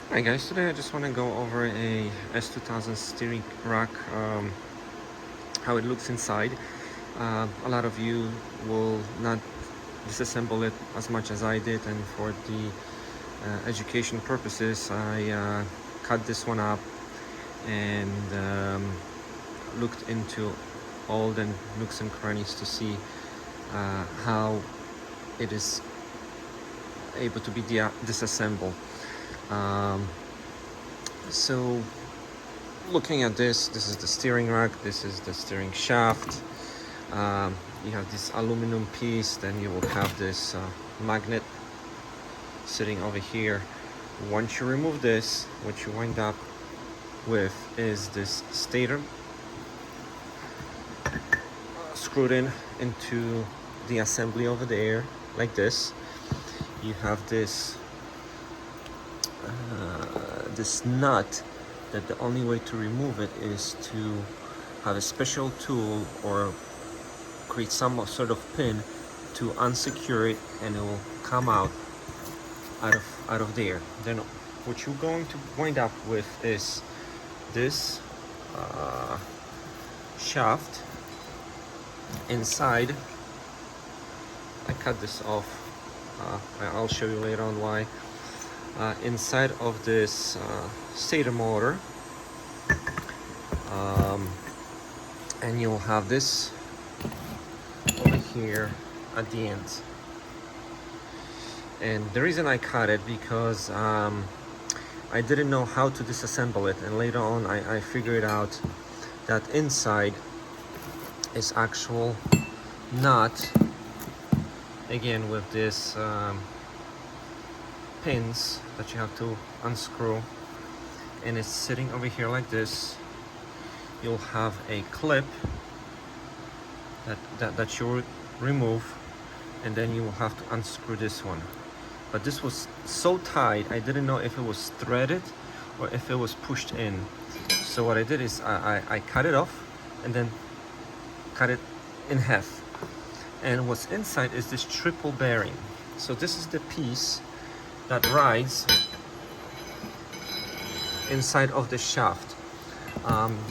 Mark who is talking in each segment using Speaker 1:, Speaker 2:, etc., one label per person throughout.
Speaker 1: Hi guys, today I just want to go over a S2000 steering rack, how it looks inside. A lot of you will not disassemble it as much as I did, and for the education purposes I cut this one up and looked into all the nooks and crannies to see how it is able to be disassembled. Um, so looking at this is the steering rack, this is the steering shaft. You have this aluminum piece, then you will have this magnet sitting over here. Once you remove this, what you wind up with is this stator screwed into the assembly over there like this. You have this this nut that the only way to remove it is to have a special tool or create some sort of pin to unsecure it, and it will come out of there. Then what you're going to wind up with is this shaft inside. I cut this off. I'll show you later on why. Inside of this stator motor, and you'll have this over here at the end. And the reason I cut it because I didn't know how to disassemble it, and later on I figured out that inside is actual nut, again with this pins that you have to unscrew, and it's sitting over here like this. You'll have a clip that you remove, and then you will have to unscrew this one. But this was so tight, I didn't know if it was threaded or if it was pushed in. So what I did is I cut it off and then cut it in half. And what's inside is this triple bearing. So this is the piece that rides inside of the shaft.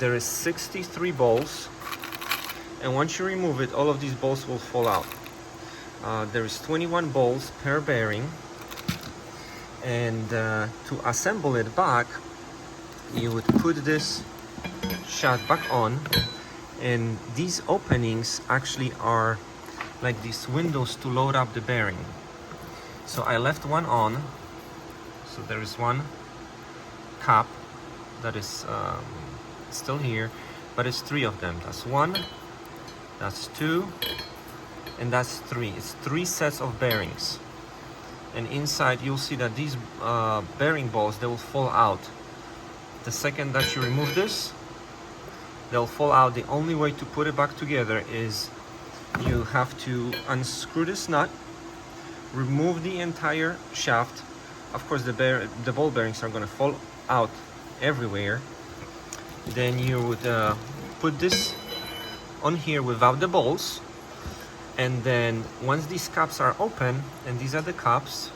Speaker 1: There is 63 bolts, and once you remove it, all of these bolts will fall out. There is 21 bolts per bearing, and to assemble it back, you would put this shaft back on, and these openings actually are like these windows to load up the bearing. So I left one on, so there is one cap that is still here, but it's three of them. That's one, that's two, and that's three. It's three sets of bearings. And inside you'll see that these bearing balls, they will fall out. The second that you remove this, they'll fall out. The only way to put it back together is you have to unscrew this nut, remove the entire shaft. Of course the ball bearings are going to fall out everywhere. Then you would put this on here without the balls, and then once these caps are open, and these are the caps,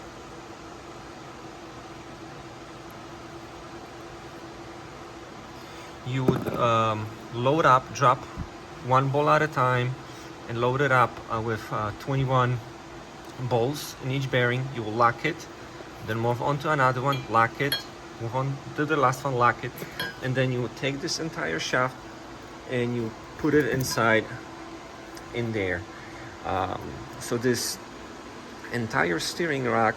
Speaker 1: you would load up, drop one ball at a time and load it up with 21 bolts in each bearing. You will lock it, then move on to another one, lock it, move on to the last one, lock it, and then you would take this entire shaft and you put it inside in there. So this entire steering rack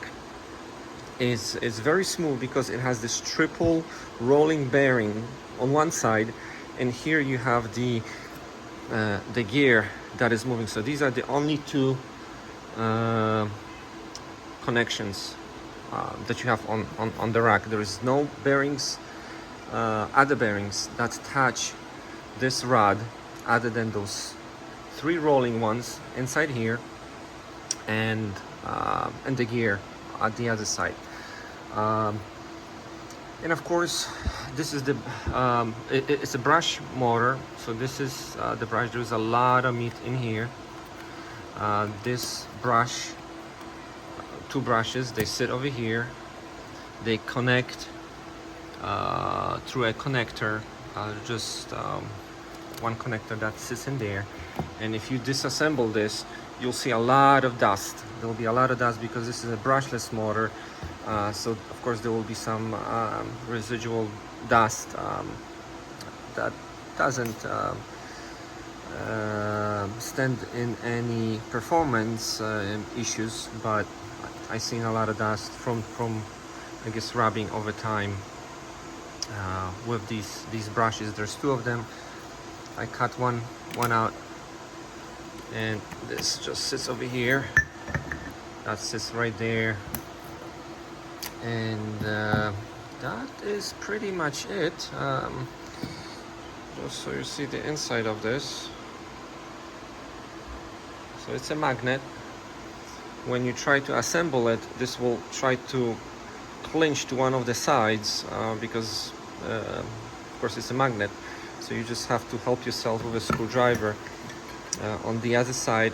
Speaker 1: is very smooth because it has this triple rolling bearing on one side, and here you have the gear that is moving. So these are the only two connections that you have on the rack. There is no bearings, other bearings that touch this rod other than those three rolling ones inside here, and the gear at the other side. And of course, this is the it's a brush motor, so this is the brush. There's a lot of meat in here. This brush, two brushes, they sit over here, they connect through a connector, just one connector that sits in there. And if you disassemble this, you'll see a lot of dust. There'll be a lot of dust because this is a brushless motor. So of course there will be some residual dust that doesn't stand in any performance issues, but I've seen a lot of dust from I guess rubbing over time with these brushes. There's two of them. I cut one out, and this just sits over here. That sits right there, and that is pretty much it. Just so you see the inside of this. So it's a magnet. When you try to assemble it, this will try to clinch to one of the sides because of course it's a magnet. So you just have to help yourself with a screwdriver on the other side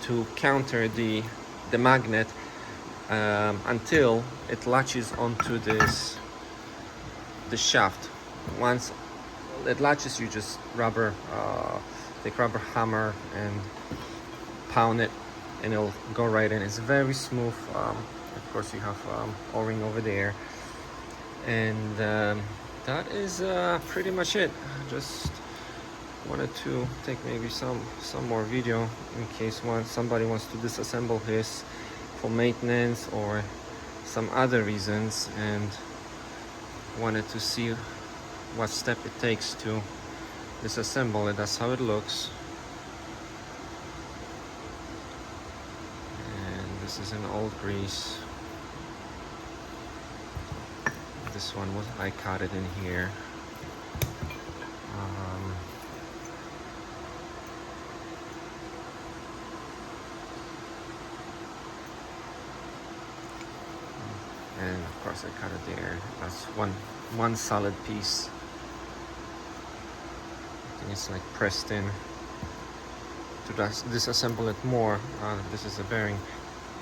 Speaker 1: to counter the magnet until it latches onto the shaft. Once it latches, you just take rubber hammer and pound it, and it'll go right in. It's very smooth. Of course you have O-ring over there, and that is pretty much it. Just wanted to take maybe some more video in case somebody wants to disassemble his for maintenance or some other reasons, and wanted to see what step it takes to disassemble it. That's how it looks. And this is an old grease. This one I cut it in here. And of course I cut it there. That's one solid piece. I think it's like pressed in. To disassemble it more, this is a bearing,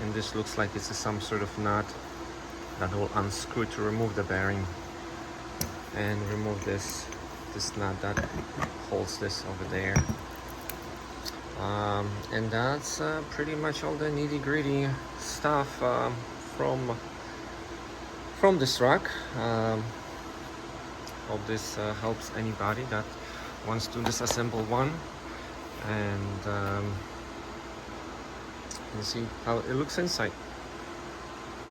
Speaker 1: and this looks like it's some sort of nut that will unscrew to remove the bearing, and remove this nut that holds this over there. And that's pretty much all the nitty-gritty stuff from this rack. Hope this helps anybody that wants to disassemble one, and you see how it looks inside.